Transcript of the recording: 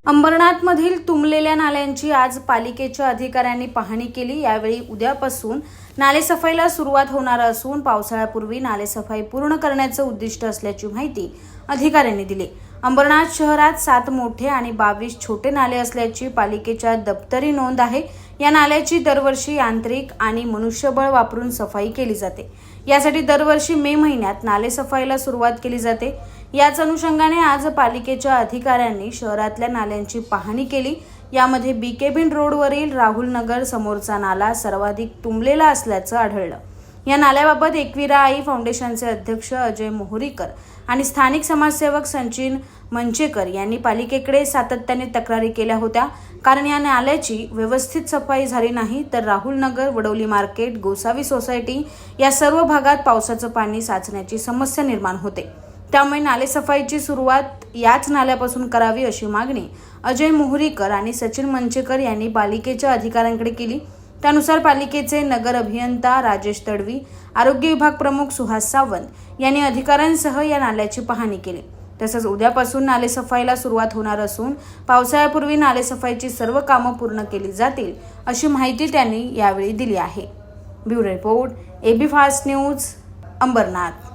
अंबरनाथमधील तुंबलेल्या नाल्यांची आज पालिकेच्या अधिकाऱ्यांनी पाहणी केली। यावेळी उद्यापासून नालेसफाईला सुरुवात होणार असून पावसाळ्यापूर्वी नालेसफाई पूर्ण करण्याचे उद्दिष्ट असल्याची माहिती अधिकाऱ्यांनी दिली। अंबरनाथ शहरात 7 मोठे आणि 22 छोटे नाले असल्याची पालिकेच्या दप्तरी नोंद आहे। या नाल्याची दरवर्षी यांत्रिक आणि मनुष्यबळ वापरून सफाई केली जाते। यासाठी दरवर्षी मे महिन्यात नालेसफाईला सुरुवात केली जाते। याच अनुषंगाने आज पालिकेच्या अधिकाऱ्यांनी शहरातल्या नाल्यांची पाहणी केली। यामध्ये बीकेबिन रोडवरील राहुल नगर समोरचा नाला सर्वाधिक तुंबलेला असल्याचं आढळलं। या नाल्याबाबत एकविरा आई फाउंडेशनचे अध्यक्ष अजय मोहरीकर आणि स्थानिक समाजसेवक सचिन मंचेकर यांनी पालिकेकडे सातत्याने तक्रारी केल्या होत्या, कारण या नाल्याची व्यवस्थित सफाई झाली नाही तर राहुल नगर, वडवली मार्केट, गोसावी सोसायटी या सर्व भागात पावसाचं पाणी साचण्याची समस्या निर्माण होते। त्यामुळे नालेसफाईची सुरुवात याच नाल्यापासून करावी अशी मागणी अजय मोहरीकर आणि सचिन मंचेकर यांनी पालिकेच्या अधिकाऱ्यांकडे केली। त्यानुसार पालिकेचे नगर अभियंता राजेश तडवी, आरोग्य विभाग प्रमुख सुहास सावंत यांनी अधिकाऱ्यांसह या नाल्याची पाहणी केली। तसंच उद्यापासून नालेसफाईला सुरुवात होणार असून पावसाळ्यापूर्वी नालेसफाईची सर्व कामं पूर्ण केली जातील अशी माहिती त्यांनी यावेळी दिली आहे। Bureau report, AB fast news, Ambernath.